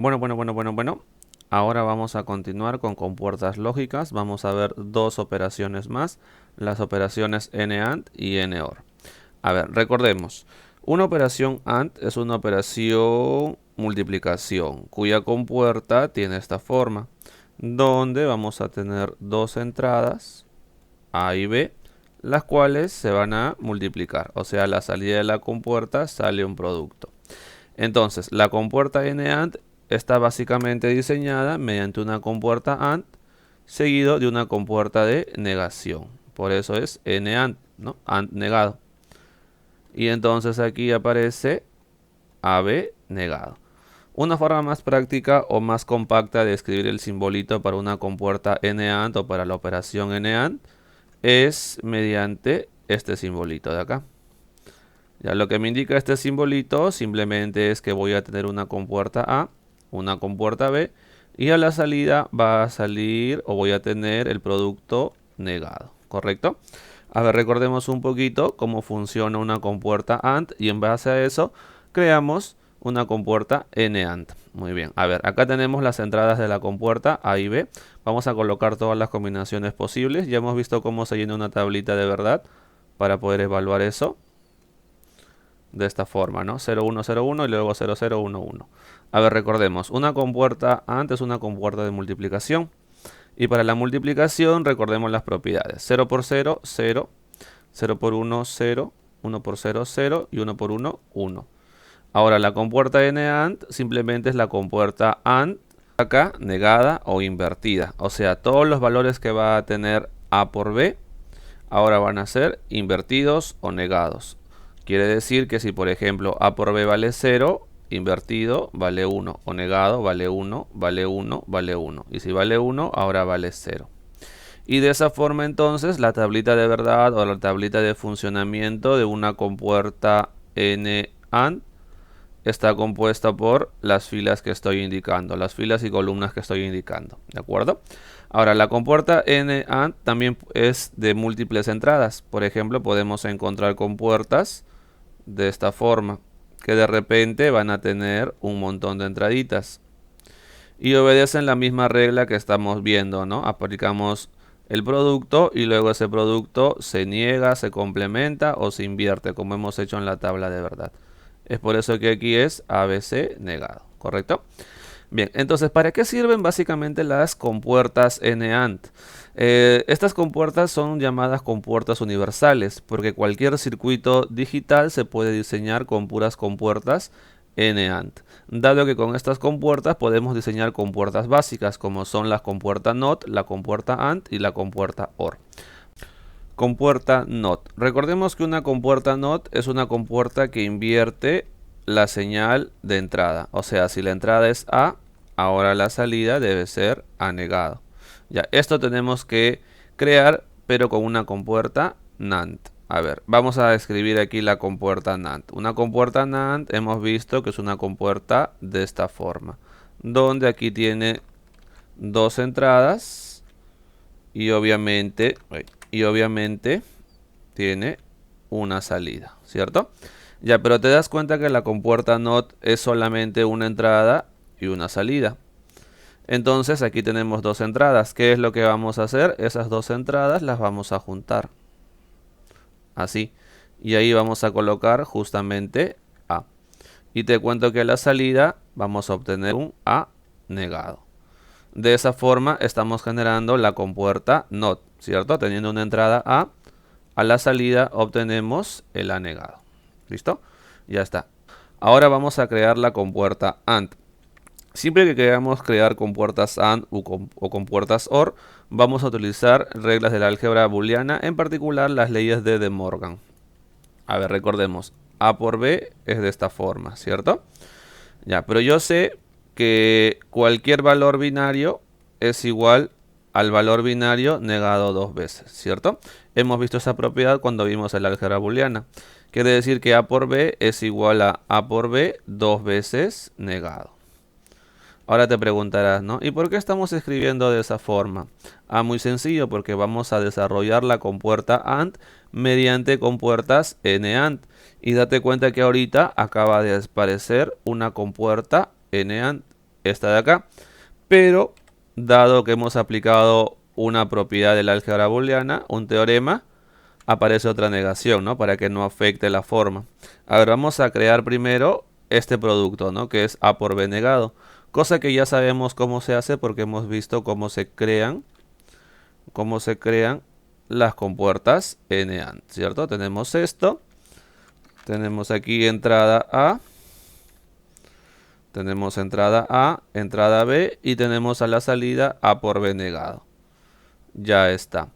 Bueno. Ahora vamos a continuar con compuertas lógicas. Vamos a ver dos operaciones más, las operaciones NAND y NOR. A ver, recordemos, una operación AND es una operación multiplicación, cuya compuerta tiene esta forma, donde vamos a tener dos entradas, A y B, las cuales se van a multiplicar. O sea, a la salida de la compuerta sale un producto. Entonces, la compuerta NAND está básicamente diseñada mediante una compuerta AND seguido de una compuerta de negación. Por eso es NAND, ¿no? AND negado. Y entonces aquí aparece AB negado. Una forma más práctica o más compacta de escribir el simbolito para una compuerta NAND o para la operación NAND es mediante este simbolito de acá. Ya lo que me indica este simbolito simplemente es que voy a tener una compuerta A, una compuerta B, y a la salida va a salir o voy a tener el producto negado, ¿correcto? A ver, recordemos un poquito cómo funciona una compuerta AND y en base a eso creamos una compuerta NAND. Muy bien, a ver, acá tenemos las entradas de la compuerta A y B. Vamos a colocar todas las combinaciones posibles. Ya hemos visto cómo se llena una tablita de verdad para poder evaluar eso. De esta forma, ¿no? 0101 y luego 0011. A ver, recordemos, una compuerta AND es una compuerta de multiplicación. Y para la multiplicación recordemos las propiedades. 0 por 0, 0. 0 por 1, 0. 1 por 0, 0. Y 1 por 1, 1. Ahora la compuerta NAND simplemente es la compuerta AND acá negada o invertida. O sea, todos los valores que va a tener A por B ahora van a ser invertidos o negados. Quiere decir que si por ejemplo A por B vale 0, invertido vale 1 o negado vale 1, vale 1, vale 1. Y si vale 1, ahora vale 0. Y de esa forma entonces la tablita de verdad o la tablita de funcionamiento de una compuerta NAND está compuesta por las filas que estoy indicando, las filas y columnas que estoy indicando, ¿de acuerdo? Ahora, la compuerta NAND también es de múltiples entradas. Por ejemplo, podemos encontrar compuertas de esta forma, que de repente van a tener un montón de entraditas. Y obedecen la misma regla que estamos viendo, ¿no? Aplicamos el producto y luego ese producto se niega, se complementa o se invierte, como hemos hecho en la tabla de verdad. Es por eso que aquí es ABC negado, ¿correcto? Bien, entonces, ¿para qué sirven básicamente las compuertas NAND? Estas compuertas son llamadas compuertas universales, porque cualquier circuito digital se puede diseñar con puras compuertas NAND. Dado que con estas compuertas podemos diseñar compuertas básicas, como son las compuertas NOT, la compuerta AND y la compuerta OR. Compuerta NOT. Recordemos que una compuerta NOT es una compuerta que invierte la señal de entrada. O sea, si la entrada es A, ahora la salida debe ser A negado. Ya, esto tenemos que crear, pero con una compuerta NAND. A ver, vamos a escribir aquí la compuerta NAND. Una compuerta NAND hemos visto que es una compuerta de esta forma, donde aquí tiene dos entradas y obviamente tiene una salida, ¿cierto? Ya, pero te das cuenta que la compuerta NOT es solamente una entrada y una salida. Entonces aquí tenemos dos entradas. ¿Qué es lo que vamos a hacer? Esas dos entradas las vamos a juntar. Así. Y ahí vamos a colocar justamente A. Y te cuento que a la salida vamos a obtener un A negado. De esa forma estamos generando la compuerta NOT, ¿cierto? Teniendo una entrada a la salida obtenemos el A negado. ¿Listo? Ya está. Ahora vamos a crear la compuerta AND. Siempre que queramos crear compuertas AND o compuertas OR, vamos a utilizar reglas de la álgebra booleana, en particular las leyes de De Morgan. A ver, recordemos, A por B es de esta forma, ¿cierto? Ya, pero yo sé que cualquier valor binario es igual al valor binario negado dos veces, ¿cierto? Hemos visto esa propiedad cuando vimos el álgebra booleana. Quiere decir que A por B es igual a A por B dos veces negado. Ahora te preguntarás, ¿no? ¿Y por qué estamos escribiendo de esa forma? Ah, muy sencillo, porque vamos a desarrollar la compuerta AND mediante compuertas NAND. Y date cuenta que ahorita acaba de aparecer una compuerta NAND. esta de acá. Pero, dado que hemos aplicado una propiedad del álgebra booleana, un teorema, aparece otra negación, ¿no? Para que no afecte la forma. A ver, vamos a crear primero este producto, ¿no? Que es A por B negado. Cosa que ya sabemos cómo se hace porque hemos visto cómo se crean las compuertas NAND, ¿cierto? Tenemos esto. Tenemos aquí entrada A. Tenemos entrada A, entrada B y tenemos a la salida A por B negado. Ya está.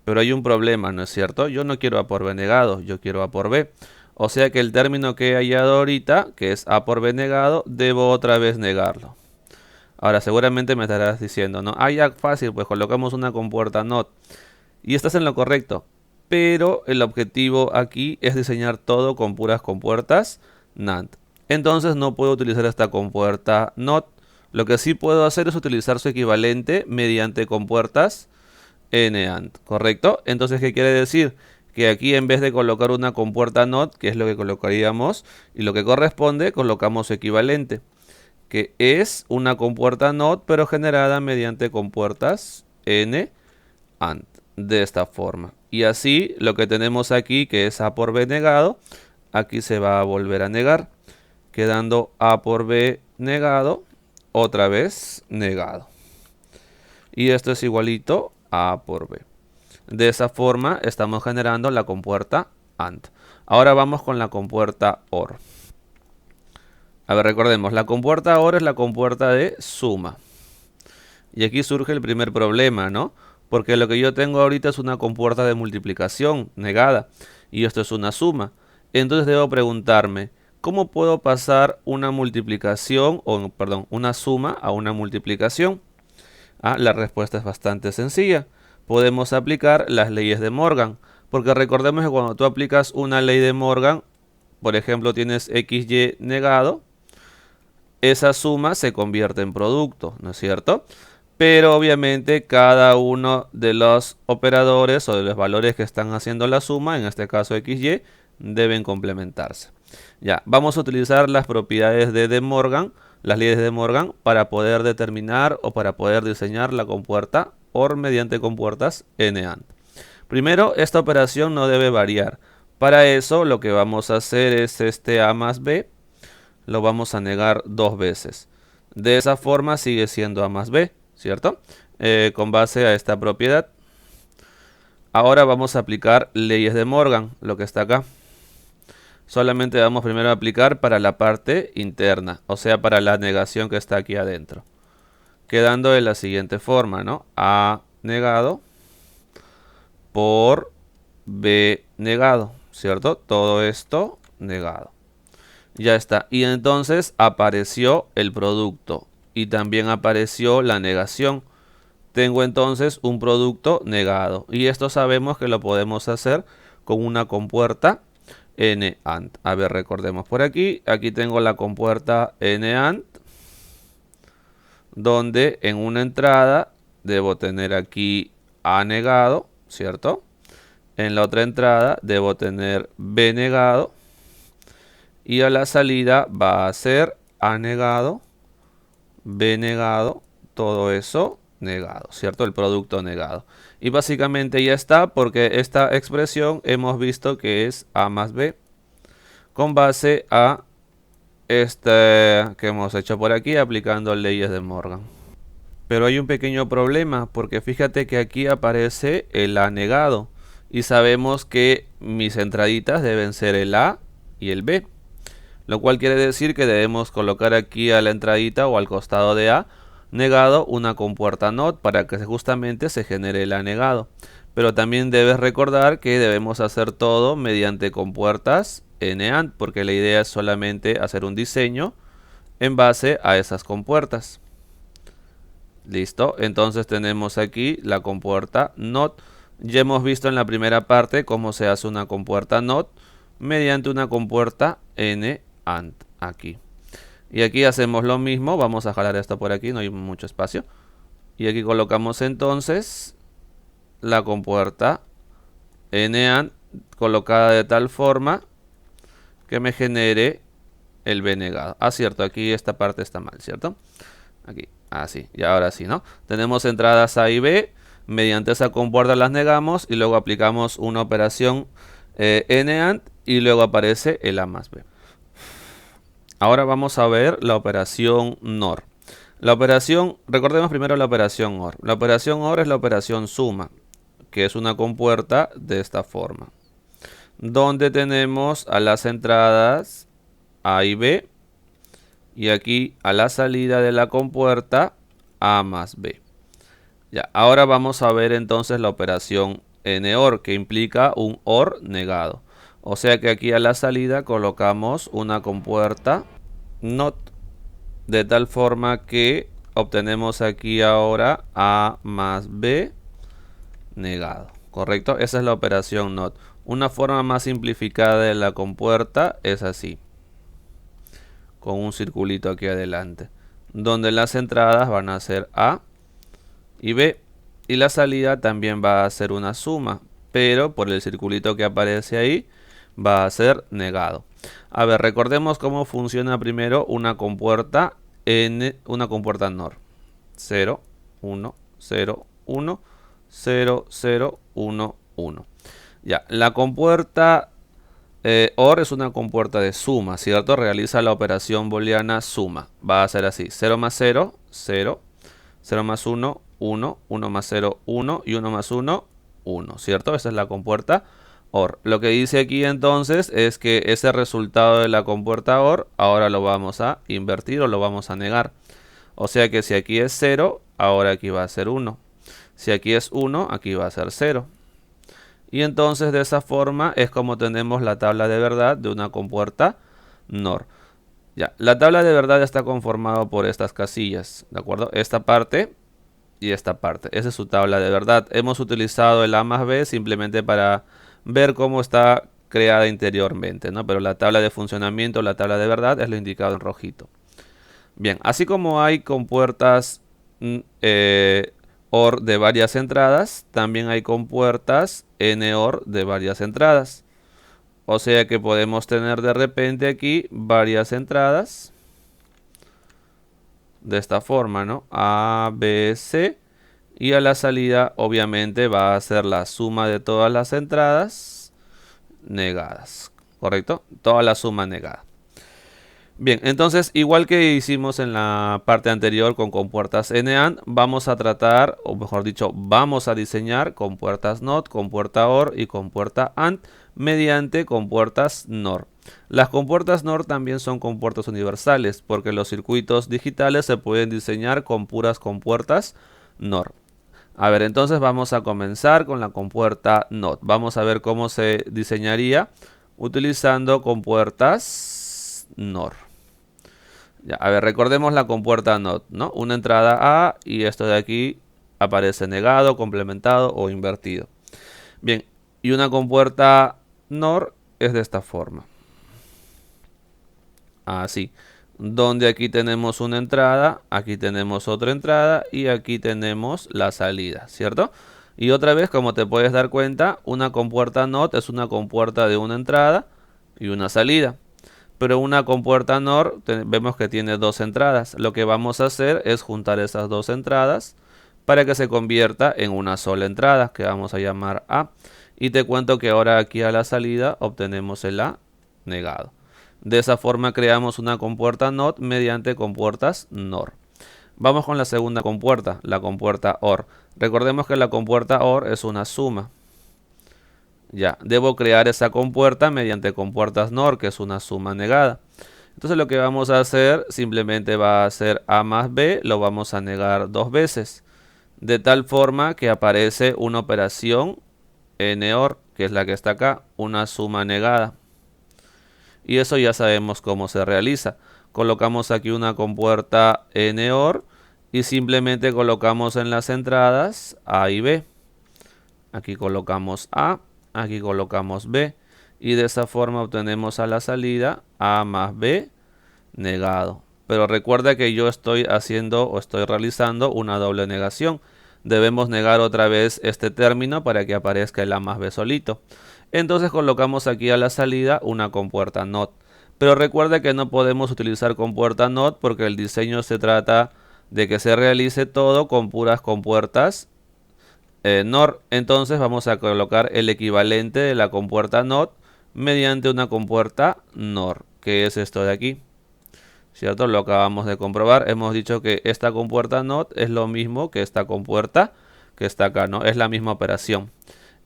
Pero hay un problema, ¿no es cierto? Yo no quiero A por B negado, yo quiero A por B. O sea que el término que he hallado ahorita, que es A por B negado, debo otra vez negarlo. Ahora seguramente me estarás diciendo, ¿no? Ah, ya fácil, pues colocamos una compuerta NOT. Y estás en lo correcto. Pero el objetivo aquí es diseñar todo con puras compuertas NAND. Entonces no puedo utilizar esta compuerta NOT. Lo que sí puedo hacer es utilizar su equivalente mediante compuertas NAND, ¿correcto? Entonces, ¿qué quiere decir? Que aquí en vez de colocar una compuerta NOT, que es lo que colocaríamos, y lo que corresponde, colocamos su equivalente, que es una compuerta NOT, pero generada mediante compuertas NAND, de esta forma. Y así, lo que tenemos aquí, que es A por B negado, aquí se va a volver a negar, quedando A por B negado, otra vez negado. Y esto es igualito a A por B. De esa forma estamos generando la compuerta AND. Ahora vamos con la compuerta OR. A ver, recordemos, la compuerta OR es la compuerta de suma. Y aquí surge el primer problema, ¿no? Porque lo que yo tengo ahorita es una compuerta de multiplicación negada. Y esto es una suma. Entonces debo preguntarme, ¿cómo puedo pasar una multiplicación, o perdón, una suma a una multiplicación? La respuesta es bastante sencilla. Podemos aplicar las leyes de Morgan. Porque recordemos que cuando tú aplicas una ley de Morgan, por ejemplo, tienes XY negado, esa suma se convierte en producto, ¿no es cierto? Pero obviamente cada uno de los operadores o de los valores que están haciendo la suma, en este caso XY, deben complementarse. Ya, vamos a utilizar las propiedades de De Morgan, las leyes de Morgan, para poder determinar o para poder diseñar la compuerta OR mediante compuertas NAND. Primero, esta operación no debe variar. Para eso lo que vamos a hacer es este A más B, lo vamos a negar dos veces. De esa forma sigue siendo A más B, ¿cierto? Con base a esta propiedad. Ahora vamos a aplicar leyes de Morgan, lo que está acá. Solamente vamos primero a aplicar para la parte interna, o sea, para la negación que está aquí adentro. Quedando de la siguiente forma, ¿no? A negado por B negado, ¿cierto? Todo esto negado. Ya está. Y entonces apareció el producto y también apareció la negación. Tengo entonces un producto negado. Y esto sabemos que lo podemos hacer con una compuerta NAND. A ver, recordemos por aquí. Aquí tengo la compuerta NAND, donde en una entrada debo tener aquí A negado, ¿cierto? En la otra entrada debo tener B negado. Y a la salida va a ser A negado, B negado, todo eso negado, ¿cierto? El producto negado. Y básicamente ya está, porque esta expresión hemos visto que es A más B con base a este que hemos hecho por aquí aplicando leyes de Morgan. Pero hay un pequeño problema, porque fíjate que aquí aparece el A negado y sabemos que mis entraditas deben ser el A y el B. Lo cual quiere decir que debemos colocar aquí a la entradita o al costado de A negado una compuerta NOT para que justamente se genere el A negado. Pero también debes recordar que debemos hacer todo mediante compuertas NAND, porque la idea es solamente hacer un diseño en base a esas compuertas. Listo, entonces tenemos aquí la compuerta NOT. Ya hemos visto en la primera parte cómo se hace una compuerta NOT mediante una compuerta NAND aquí. Y aquí hacemos lo mismo, vamos a jalar esto por aquí, no hay mucho espacio. Y aquí colocamos entonces la compuerta NAND colocada de tal forma que me genere el B negado. Ah, cierto, aquí esta parte está mal, ¿cierto? Aquí, así, y ahora sí, ¿no? Tenemos entradas A y B, mediante esa compuerta las negamos y luego aplicamos una operación NAND y luego aparece el A más B. Ahora vamos a ver la operación NOR. La operación, recordemos primero la operación OR. La operación OR es la operación suma, que es una compuerta de esta forma, donde tenemos a las entradas A y B, y aquí a la salida de la compuerta A más B. Ya, ahora vamos a ver entonces la operación NOR, que implica un OR negado. O sea que aquí a la salida colocamos una compuerta NOT, de tal forma que obtenemos aquí ahora A más B negado. ¿Correcto? Esa es la operación NOT. Una forma más simplificada de la compuerta es así, con un circulito aquí adelante, donde las entradas van a ser A y B, y la salida también va a ser una suma, pero por el circulito que aparece ahí va a ser negado. A ver, recordemos cómo funciona primero una compuerta NOR. 0, 1, 0, 1, 0, 0, 1, 1. Ya, la compuerta OR es una compuerta de suma, ¿cierto? Realiza la operación booleana suma. Va a ser así: 0 más 0, 0, 0 más 1, 1, 1 más 0, 1 y 1 más 1, 1, ¿cierto? Esa es la compuerta OR. Lo que dice aquí entonces es que ese resultado de la compuerta OR ahora lo vamos a invertir o lo vamos a negar. O sea que si aquí es 0, ahora aquí va a ser 1. Si aquí es 1, aquí va a ser 0. Y entonces de esa forma es como tenemos la tabla de verdad de una compuerta NOR. Ya, la tabla de verdad está conformada por estas casillas, ¿de acuerdo? Esta parte y esta parte. Esa es su tabla de verdad. Hemos utilizado el A más B simplemente para ver cómo está creada interiormente, ¿no? Pero la tabla de funcionamiento, la tabla de verdad, es lo indicado en rojito. Bien, así como hay compuertas OR de varias entradas, también hay compuertas NOR de varias entradas. O sea que podemos tener de repente aquí varias entradas de esta forma, ¿no? A, B, C. Y a la salida obviamente va a ser la suma de todas las entradas negadas. ¿Correcto? Toda la suma negada. Bien, entonces igual que hicimos en la parte anterior con compuertas NAND, vamos a tratar, o mejor dicho, vamos a diseñar compuertas NOT, compuerta OR y compuerta AND mediante compuertas NOR. Las compuertas NOR también son compuertas universales, porque los circuitos digitales se pueden diseñar con puras compuertas NOR. A ver, entonces vamos a comenzar con la compuerta NOT. Vamos a ver cómo se diseñaría utilizando compuertas NOR. Ya, a ver, recordemos la compuerta NOT, ¿no? Una entrada A y esto de aquí aparece negado, complementado o invertido. Bien, y una compuerta NOR es de esta forma. Así, donde aquí tenemos una entrada, aquí tenemos otra entrada y aquí tenemos la salida, ¿cierto? Y otra vez, como te puedes dar cuenta, una compuerta NOT es una compuerta de una entrada y una salida. Pero una compuerta NOR vemos que tiene dos entradas. Lo que vamos a hacer es juntar esas dos entradas para que se convierta en una sola entrada, que vamos a llamar A. Y te cuento que ahora aquí a la salida obtenemos el A negado. De esa forma creamos una compuerta NOT mediante compuertas NOR. Vamos con la segunda compuerta, la compuerta OR. Recordemos que la compuerta OR es una suma. Ya, debo crear esa compuerta mediante compuertas NOR, que es una suma negada. Entonces lo que vamos a hacer simplemente va a ser A más B, lo vamos a negar dos veces. De tal forma que aparece una operación NOR, que es la que está acá, una suma negada. Y eso ya sabemos cómo se realiza. Colocamos aquí una compuerta NOR y simplemente colocamos en las entradas A y B. Aquí colocamos A. Aquí colocamos B y de esa forma obtenemos a la salida A más B negado. Pero recuerda que yo estoy haciendo o estoy realizando una doble negación. Debemos negar otra vez este término para que aparezca el A más B solito. Entonces colocamos aquí a la salida una compuerta NOT. Pero recuerda que no podemos utilizar compuerta NOT porque el diseño se trata de que se realice todo con puras compuertas NOR. Entonces vamos a colocar el equivalente de la compuerta NOT mediante una compuerta NOR, que es esto de aquí, ¿cierto? Lo acabamos de comprobar. Hemos dicho que esta compuerta NOT es lo mismo que esta compuerta que está acá, ¿no? Es la misma operación.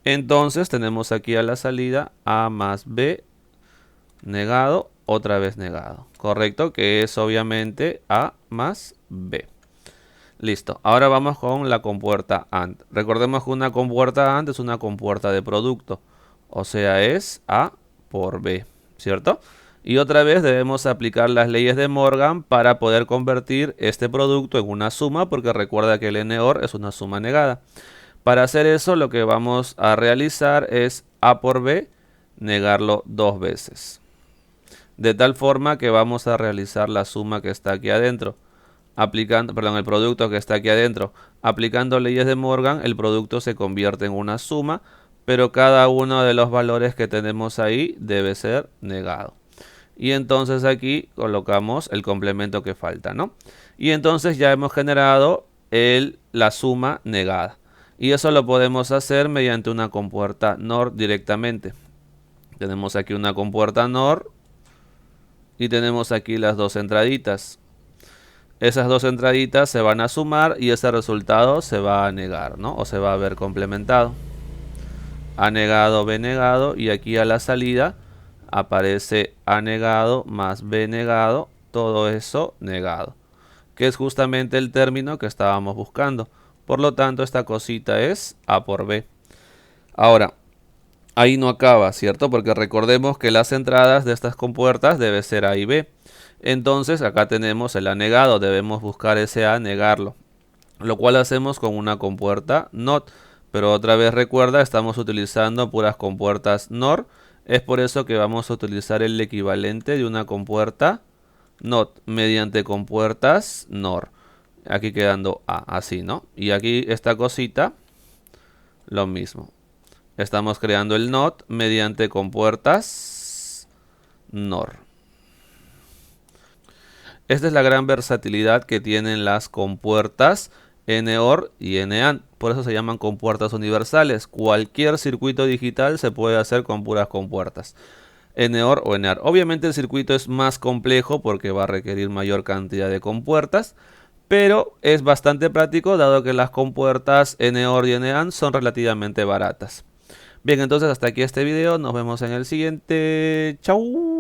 Entonces tenemos aquí a la salida A más B negado, otra vez negado, ¿correcto? Que es obviamente A más B. Listo, ahora vamos con la compuerta AND. Recordemos que una compuerta AND es una compuerta de producto, o sea, es A por B, ¿cierto? Y otra vez debemos aplicar las leyes de Morgan para poder convertir este producto en una suma, porque recuerda que el NOR es una suma negada. Para hacer eso, lo que vamos a realizar es A por B, negarlo dos veces. De tal forma que vamos a realizar la suma que está aquí adentro. El producto que está aquí adentro. Aplicando leyes de Morgan, el producto se convierte en una suma, pero cada uno de los valores que tenemos ahí debe ser negado. Y entonces aquí colocamos el complemento que falta, ¿no? Y entonces ya hemos generado la suma negada. Y eso lo podemos hacer mediante una compuerta NOR directamente. Tenemos aquí una compuerta NOR y tenemos aquí las dos entraditas. Esas dos entraditas se van a sumar y ese resultado se va a negar, ¿no? O se va a ver complementado. A negado, B negado, y aquí a la salida aparece A negado más B negado, todo eso negado, que es justamente el término que estábamos buscando. Por lo tanto, esta cosita es A por B. Ahora, ahí no acaba, ¿cierto? Porque recordemos que las entradas de estas compuertas deben ser A y B. Entonces acá tenemos el A negado, debemos buscar ese A, negarlo, lo cual hacemos con una compuerta NOT. Pero otra vez recuerda, estamos utilizando puras compuertas NOR, es por eso que vamos a utilizar el equivalente de una compuerta NOT mediante compuertas NOR. Aquí quedando A, así, ¿no? Y aquí esta cosita, lo mismo. Estamos creando el NOT mediante compuertas NOR. Esta es la gran versatilidad que tienen las compuertas NOR y NAND. Por eso se llaman compuertas universales. Cualquier circuito digital se puede hacer con puras compuertas NOR o NAND. Obviamente el circuito es más complejo porque va a requerir mayor cantidad de compuertas, pero es bastante práctico dado que las compuertas NOR y NAND son relativamente baratas. Bien, entonces hasta aquí este video. Nos vemos en el siguiente. Chau.